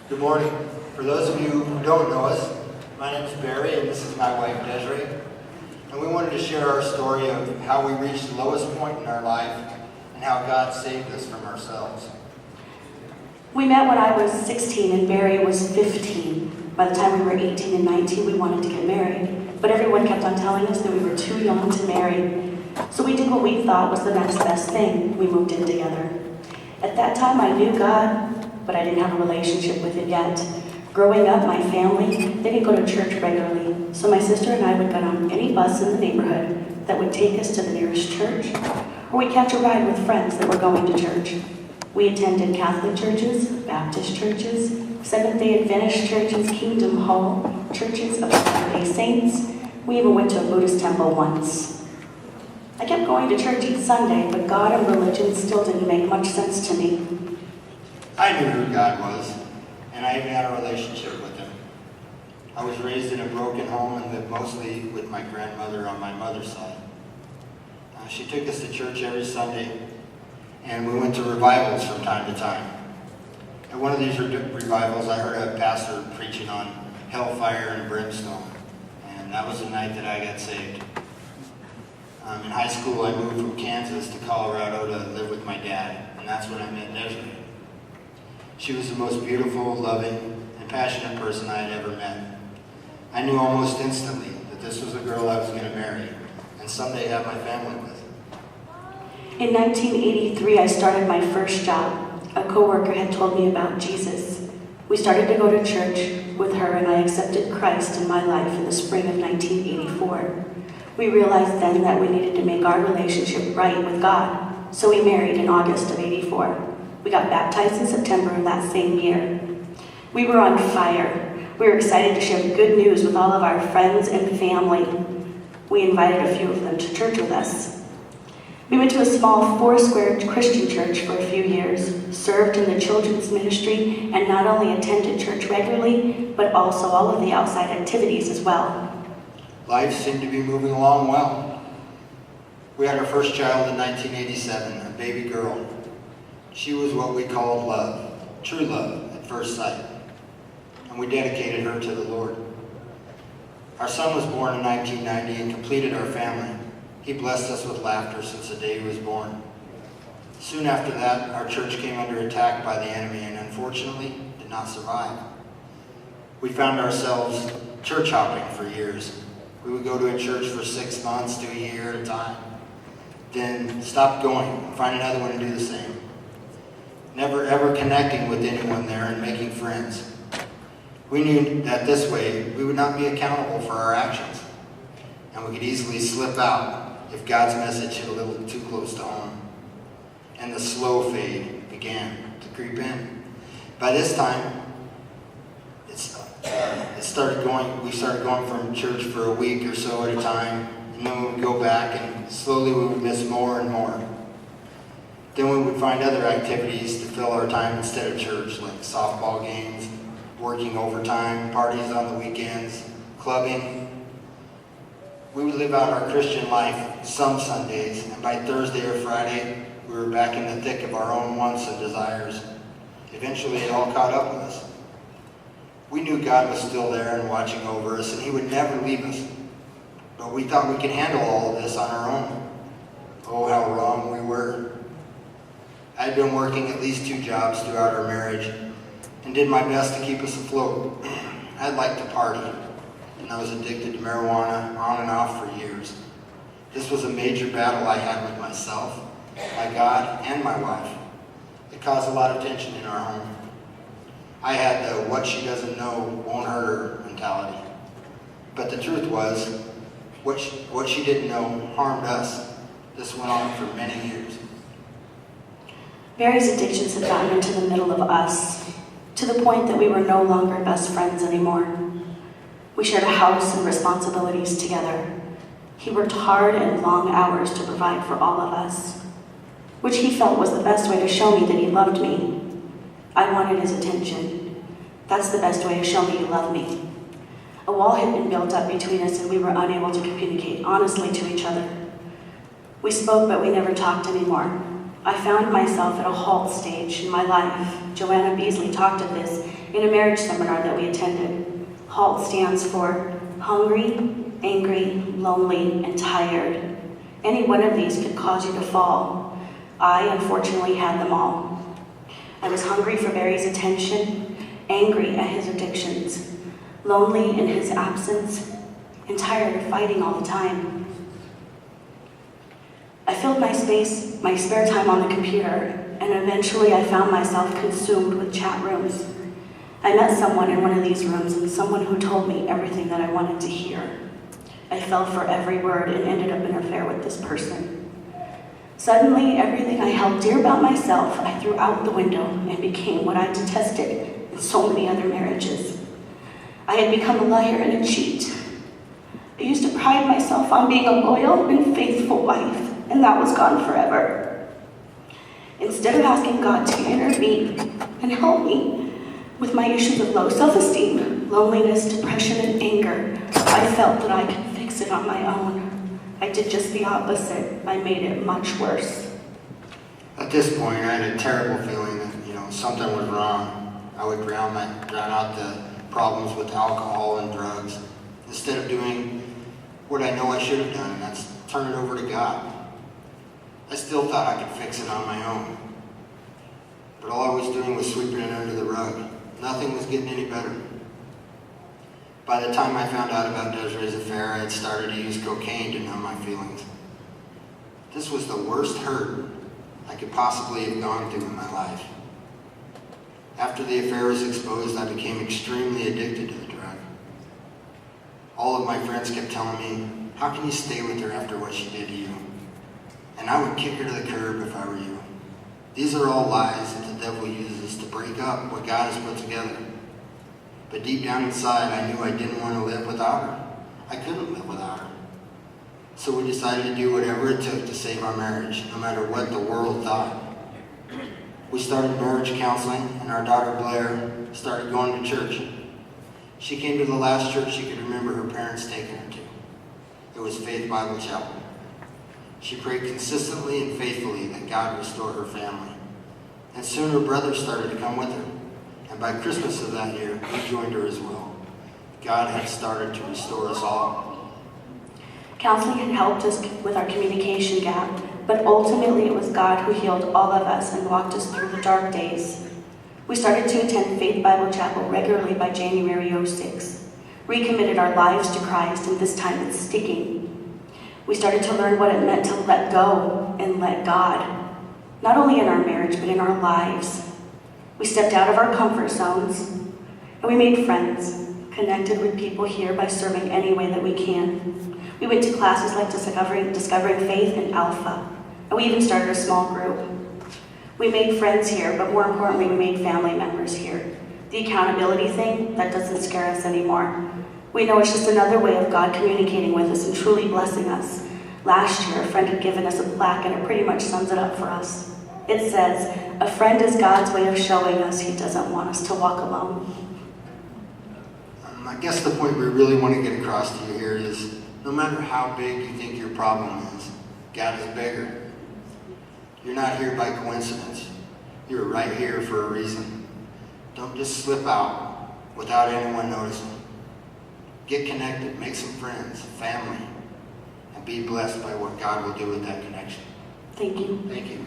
Good morning. For those of you who don't know us, my name is Barry and this is my wife Desiree. And we wanted to share our story of how we reached the lowest point in our life and how God saved us from ourselves. We met when I was 16 and Barry was 15. By the time we were 18 and 19, we wanted to get married. But everyone kept on telling us that we were too young to marry. So we did what we thought was the next best thing. We moved in together. At that time, I knew God, but I didn't have a relationship with Him yet. Growing up, my family, they didn't go to church regularly. So my sister and I would get on any bus in the neighborhood that would take us to the nearest church, or we'd catch a ride with friends that were going to church. We attended Catholic churches, Baptist churches, Seventh-day Adventist churches, Kingdom Hall, churches of Latter-day Saints. We even went to a Buddhist temple once. I kept going to church each Sunday, but God and religion still didn't make much sense to me. I knew who God was, and I even had a relationship with Him. I was raised in a broken home and lived mostly with my grandmother on my mother's side. She took us to church every Sunday, and we went to revivals from time to time. At one of these revivals, I heard a pastor preaching on hellfire and brimstone, and that was the night that I got saved. In high school, I moved from Kansas to Colorado to live with my dad, and that's when I met Desiree. She was the most beautiful, loving, and passionate person I had ever met. I knew almost instantly that this was a girl I was going to marry, and someday have my family with. In 1983, I started my first job. A coworker had told me about Jesus. We started to go to church with her, and I accepted Christ in my life in the spring of 1984. We realized then that we needed to make our relationship right with God, so we married in August of '84. We got baptized in September of that same year. We were on fire. We were excited to share good news with all of our friends and family. We invited a few of them to church with us. We went to a small four-square Christian church for a few years, served in the children's ministry, and not only attended church regularly, but also all of the outside activities as well. Life seemed to be moving along well. We had our first child in 1987, a baby girl. She was what we called love, true love at first sight, and we dedicated her to the Lord. Our son was born in 1990 and completed our family. He blessed us with laughter since the day he was born. Soon after that, our church came under attack by the enemy and unfortunately did not survive. We found ourselves church hopping for years. We would go to a church for 6 months to a year at a time, then stop going and find another one to do the same. Never ever connecting with anyone there and making friends. We knew that this way we would not be accountable for our actions, and we could easily slip out if God's message hit a little too close to home. And the slow fade began to creep in. By this time, we started going from church for a week or so at a time, and then we would go back and slowly we would miss more and more. Then we would find other activities to fill our time instead of church, like softball games, working overtime, parties on the weekends, clubbing. We would live out our Christian life some Sundays, and by Thursday or Friday, we were back in the thick of our own wants and desires. Eventually, it all caught up with us. We knew God was still there and watching over us, and He would never leave us. But we thought we could handle all of this on our own. Oh, how wrong we were. I had been working at least 2 jobs throughout our marriage and did my best to keep us afloat. I liked to party, and I was addicted to marijuana on and off for years. This was a major battle I had with myself, my God, and my wife. It caused a lot of tension in our home. I had the what she doesn't know won't hurt her mentality. But the truth was, what she didn't know harmed us. This went on for many years. Barry's addictions had gotten into the middle of us, to the point that we were no longer best friends anymore. We shared a house and responsibilities together. He worked hard and long hours to provide for all of us, which he felt was the best way to show me that he loved me. I wanted his attention. That's the best way to show me you love me. A wall had been built up between us and we were unable to communicate honestly to each other. We spoke, but we never talked anymore. I found myself at a halt stage in my life, Joanna Beasley, talked of this in a marriage seminar that we attended. HALT stands for hungry, angry, lonely, and tired. Any one of these could cause you to fall. I, unfortunately, had them all. I was hungry for Barry's attention, angry at his addictions, lonely in his absence, and tired of fighting all the time. I filled my spare time on the computer, and eventually I found myself consumed with chat rooms. I met someone in one of these rooms, and someone who told me everything that I wanted to hear. I fell for every word and ended up in an affair with this person. Suddenly, everything I held dear about myself, I threw out the window and became what I detested in so many other marriages. I had become a liar and a cheat. I used to pride myself on being a loyal and faithful wife, and that was gone forever. Instead of asking God to intervene and help me with my issues of low self-esteem, loneliness, depression, and anger, I felt that I could fix it on my own. I did just the opposite. I made it much worse. At this point, I had a terrible feeling that, something was wrong. I would drown out the problems with alcohol and drugs instead of doing what I know I should have done, and that's turn it over to God. I still thought I could fix it on my own. But all I was doing was sweeping it under the rug. Nothing was getting any better. By the time I found out about Desiree's affair, I had started to use cocaine to numb my feelings. This was the worst hurt I could possibly have gone through in my life. After the affair was exposed, I became extremely addicted to the drug. All of my friends kept telling me, "How can you stay with her after what she did to you?" And I would kick her to the curb if I were you. These are all lies that the devil uses to break up what God has put together. But deep down inside, I knew I didn't want to live without her. I couldn't live without her. So we decided to do whatever it took to save our marriage, no matter what the world thought. We started marriage counseling, and our daughter Blair started going to church. She came to the last church she could remember her parents taking her to. It was Faith Bible Chapel. She prayed consistently and faithfully that God would restore her family. And soon her brother started to come with her. And by Christmas of that year, we joined her as well. God had started to restore us all. Counseling had helped us with our communication gap, but ultimately it was God who healed all of us and walked us through the dark days. We started to attend Faith Bible Chapel regularly by January 06. Recommitted our lives to Christ, and this time it's sticking. We started to learn what it meant to let go and let God, not only in our marriage, but in our lives. We stepped out of our comfort zones, and we made friends, connected with people here by serving any way that we can. We went to classes like Discovering Faith and Alpha, and we even started a small group. We made friends here, but more importantly, we made family members here. The accountability thing, that doesn't scare us anymore. We know it's just another way of God communicating with us and truly blessing us. Last year, a friend had given us a plaque, and it pretty much sums it up for us. It says, "A friend is God's way of showing us He doesn't want us to walk alone." I guess the point we really want to get across to you here is, no matter how big you think your problem is, God is bigger. You're not here by coincidence. You're right here for a reason. Don't just slip out without anyone noticing. Get connected, make some friends, family, and be blessed by what God will do with that connection. Thank you. Thank you.